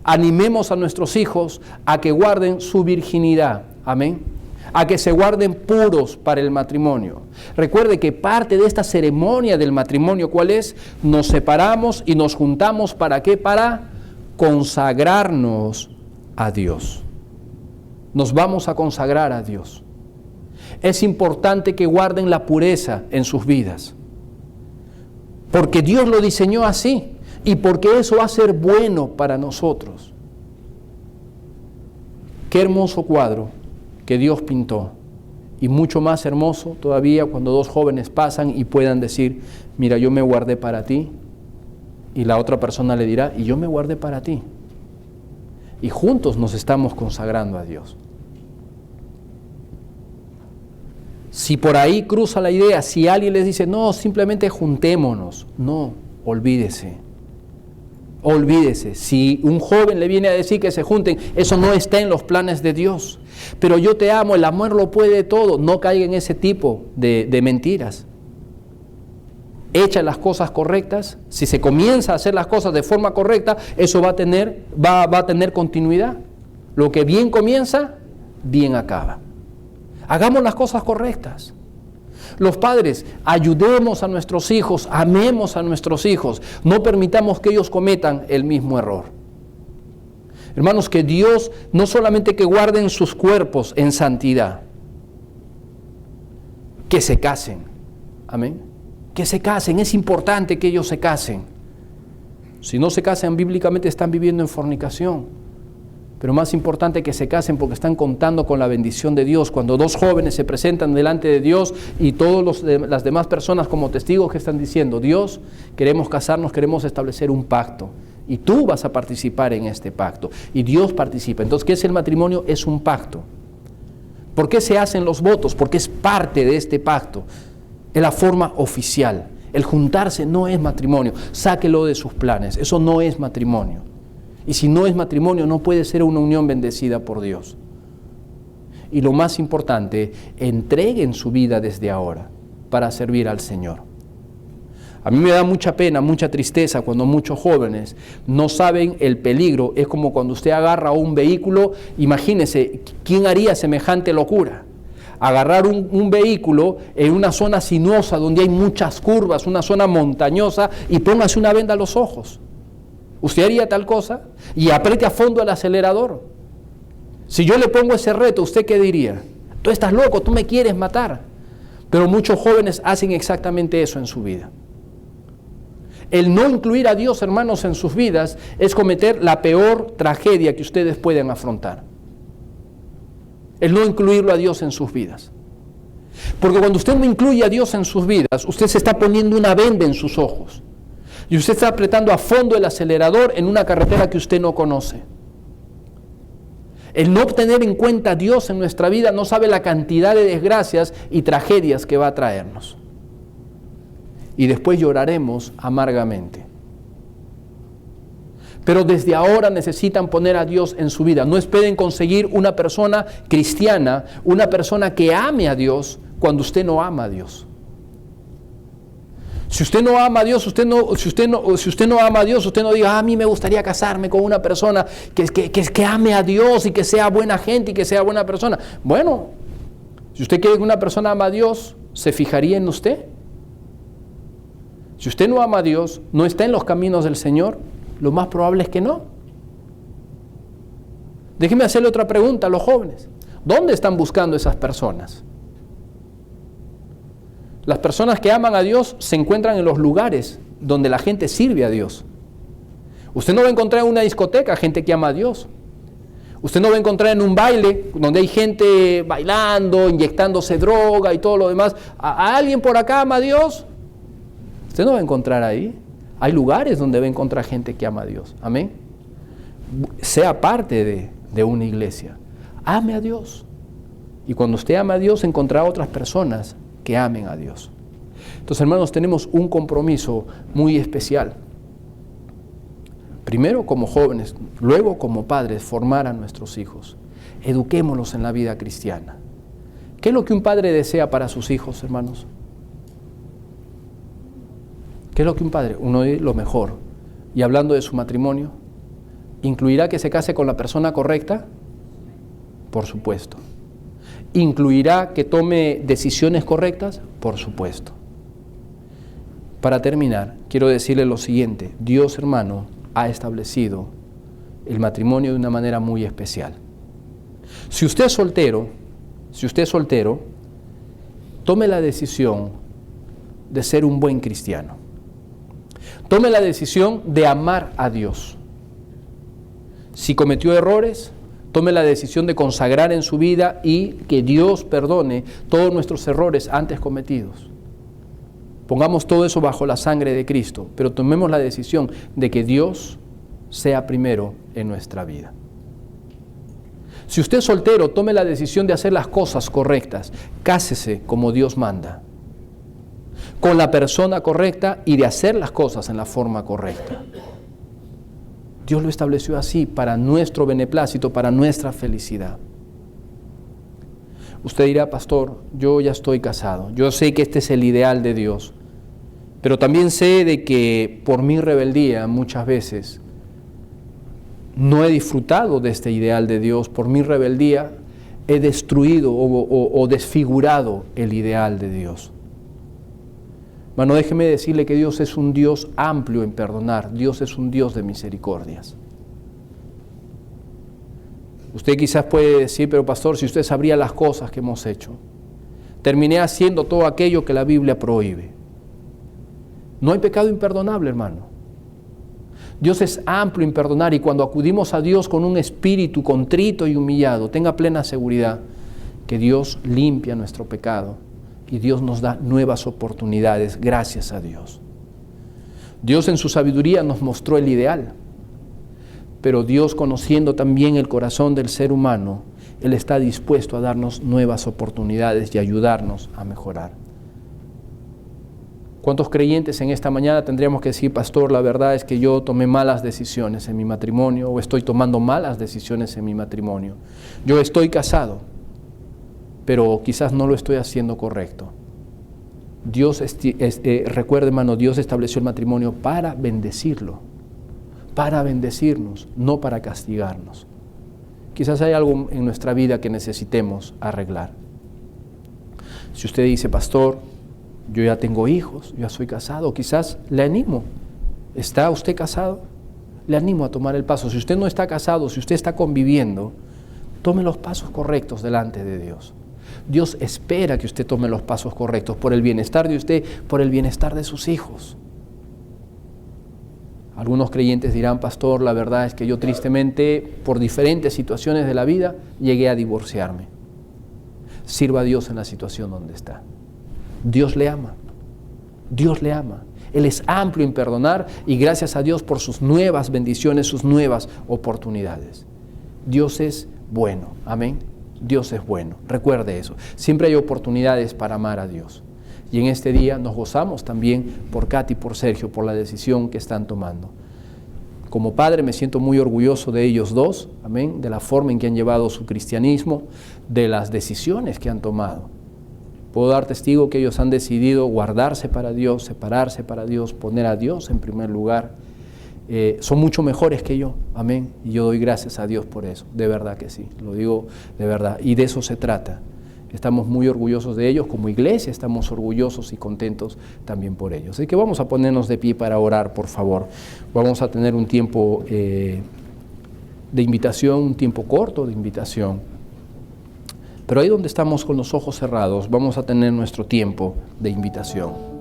animemos a nuestros hijos a que guarden su virginidad. Amén. A que se guarden puros para el matrimonio. Recuerde que parte de esta ceremonia del matrimonio, ¿cuál es? Nos separamos y nos juntamos, ¿para qué? Para consagrarnos a Dios. Nos vamos a consagrar a Dios. Es importante que guarden la pureza en sus vidas. Porque Dios lo diseñó así y porque eso va a ser bueno para nosotros. Qué hermoso cuadro que Dios pintó, y mucho más hermoso todavía cuando dos jóvenes pasan y puedan decir, mira, yo me guardé para ti, y la otra persona le dirá, y yo me guardé para ti, y juntos nos estamos consagrando a Dios. Si por ahí cruza la idea, si alguien les dice, no, simplemente juntémonos, no, olvídese. Olvídese, si un joven le viene a decir que se junten, eso no está en los planes de Dios. Pero yo te amo, el amor lo puede todo. No caiga en ese tipo de mentiras. Echa las cosas correctas. Si se comienza a hacer las cosas de forma correcta, eso va a tener continuidad. Lo que bien comienza, bien acaba. Hagamos las cosas correctas. Los padres, ayudemos a nuestros hijos, amemos a nuestros hijos, no permitamos que ellos cometan el mismo error. Hermanos, que Dios no solamente que guarden sus cuerpos en santidad, que se casen, amén, que se casen, es importante que ellos se casen. Si no se casan bíblicamente están viviendo en fornicación. Pero más importante que se casen porque están contando con la bendición de Dios. Cuando dos jóvenes se presentan delante de Dios y todas las demás personas como testigos que están diciendo, Dios, queremos casarnos, queremos establecer un pacto. Y tú vas a participar en este pacto. Y Dios participa. Entonces, ¿qué es el matrimonio? Es un pacto. ¿Por qué se hacen los votos? Porque es parte de este pacto. Es la forma oficial. El juntarse no es matrimonio. Sáquelo de sus planes. Eso no es matrimonio. Y si no es matrimonio, no puede ser una unión bendecida por Dios. Y lo más importante, entreguen su vida desde ahora para servir al Señor. A mí me da mucha pena, mucha tristeza cuando muchos jóvenes no saben el peligro. Es como cuando usted agarra un vehículo, imagínese, ¿quién haría semejante locura? Agarrar un vehículo en una zona sinuosa donde hay muchas curvas, una zona montañosa, y póngase una venda a los ojos. ¿Usted haría tal cosa? Y apriete a fondo el acelerador. Si yo le pongo ese reto, ¿usted qué diría? Tú estás loco, tú me quieres matar. Pero muchos jóvenes hacen exactamente eso en su vida. El no incluir a Dios, hermanos, en sus vidas es cometer la peor tragedia que ustedes pueden afrontar. El no incluirlo a Dios en sus vidas. Porque cuando usted no incluye a Dios en sus vidas, usted se está poniendo una venda en sus ojos. Y usted está apretando a fondo el acelerador en una carretera que usted no conoce. El no tener en cuenta a Dios en nuestra vida no sabe la cantidad de desgracias y tragedias que va a traernos. Y después lloraremos amargamente. Pero desde ahora necesitan poner a Dios en su vida. No esperen conseguir una persona cristiana, una persona que ame a Dios cuando usted no ama a Dios. Si usted no ama a Dios, si usted no ama a Dios, usted no diga, a mí me gustaría casarme con una persona que ame a Dios y que sea buena gente y que sea buena persona. Bueno, si usted quiere que una persona ama a Dios, ¿se fijaría en usted? Si usted no ama a Dios, no está en los caminos del Señor, lo más probable es que no. Déjeme hacerle otra pregunta a los jóvenes. ¿Dónde están buscando esas personas? Las personas que aman a Dios se encuentran en los lugares donde la gente sirve a Dios. Usted no va a encontrar en una discoteca gente que ama a Dios. Usted no va a encontrar en un baile donde hay gente bailando, inyectándose droga y todo lo demás. ¿A alguien por acá ama a Dios? Usted no va a encontrar ahí. Hay lugares donde va a encontrar gente que ama a Dios. Amén. Sea parte de una iglesia. Ame a Dios. Y cuando usted ama a Dios, encontrará otras personas que amen a Dios. Entonces, hermanos, tenemos un compromiso muy especial. Primero como jóvenes, luego como padres, formar a nuestros hijos. Eduquémoslos en la vida cristiana. ¿Qué es lo que un padre desea para sus hijos, hermanos? ¿Qué es lo que un padre? Uno de lo mejor. Y hablando de su matrimonio, ¿incluirá que se case con la persona correcta? Por supuesto. ¿Incluirá que tome decisiones correctas? Por supuesto. Para terminar, quiero decirle lo siguiente. Dios, hermano, ha establecido el matrimonio de una manera muy especial. Si usted es soltero, tome la decisión de ser un buen cristiano. Tome la decisión de amar a Dios. Si cometió errores, tome la decisión de consagrar en su vida y que Dios perdone todos nuestros errores antes cometidos. Pongamos todo eso bajo la sangre de Cristo, pero tomemos la decisión de que Dios sea primero en nuestra vida. Si usted es soltero, tome la decisión de hacer las cosas correctas. Cásese como Dios manda, con la persona correcta y de hacer las cosas en la forma correcta. Dios lo estableció así para nuestro beneplácito, para nuestra felicidad. Usted dirá, pastor, yo ya estoy casado, yo sé que este es el ideal de Dios, pero también sé de que por mi rebeldía muchas veces no he disfrutado de este ideal de Dios, por mi rebeldía he destruido o desfigurado el ideal de Dios. Bueno, déjeme decirle que Dios es un Dios amplio en perdonar, Dios es un Dios de misericordias. Usted quizás puede decir, pero pastor, si usted sabría las cosas que hemos hecho, terminé haciendo todo aquello que la Biblia prohíbe. No hay pecado imperdonable, hermano. Dios es amplio en perdonar y cuando acudimos a Dios con un espíritu contrito y humillado, tenga plena seguridad que Dios limpia nuestro pecado. Y Dios nos da nuevas oportunidades, gracias a Dios. Dios en su sabiduría nos mostró el ideal, pero Dios, conociendo también el corazón del ser humano, Él está dispuesto a darnos nuevas oportunidades y ayudarnos a mejorar. ¿Cuántos creyentes en esta mañana tendríamos que decir, pastor, la verdad es que yo tomé malas decisiones en mi matrimonio o estoy tomando malas decisiones en mi matrimonio? Yo estoy casado, pero quizás no lo estoy haciendo correcto. Recuerde, hermano, Dios estableció el matrimonio para bendecirlo, para bendecirnos, no para castigarnos. Quizás hay algo en nuestra vida que necesitemos arreglar. Si usted dice, pastor, yo ya tengo hijos, ya soy casado, quizás le animo. ¿Está usted casado? Le animo a tomar el paso. Si usted no está casado, si usted está conviviendo, tome los pasos correctos delante de Dios. Dios espera que usted tome los pasos correctos por el bienestar de usted, por el bienestar de sus hijos. Algunos creyentes dirán, pastor, la verdad es que yo tristemente, por diferentes situaciones de la vida, llegué a divorciarme. Sirva a Dios en la situación donde está. Dios le ama. Dios le ama. Él es amplio en perdonar y gracias a Dios por sus nuevas bendiciones, sus nuevas oportunidades. Dios es bueno. Amén. Dios es bueno. Recuerde eso. Siempre hay oportunidades para amar a Dios. Y en este día nos gozamos también por Katy y por Sergio, por la decisión que están tomando. Como padre me siento muy orgulloso de ellos dos, amén, de la forma en que han llevado su cristianismo, de las decisiones que han tomado. Puedo dar testigo que ellos han decidido guardarse para Dios, separarse para Dios, poner a Dios en primer lugar. Son mucho mejores que yo, amén, y yo doy gracias a Dios por eso, de verdad que sí, lo digo de verdad, y de eso se trata. Estamos muy orgullosos de ellos, como iglesia estamos orgullosos y contentos también por ellos. Así que vamos a ponernos de pie para orar, por favor. Vamos a tener un tiempo de invitación, un tiempo corto de invitación. Pero ahí donde estamos con los ojos cerrados, vamos a tener nuestro tiempo de invitación.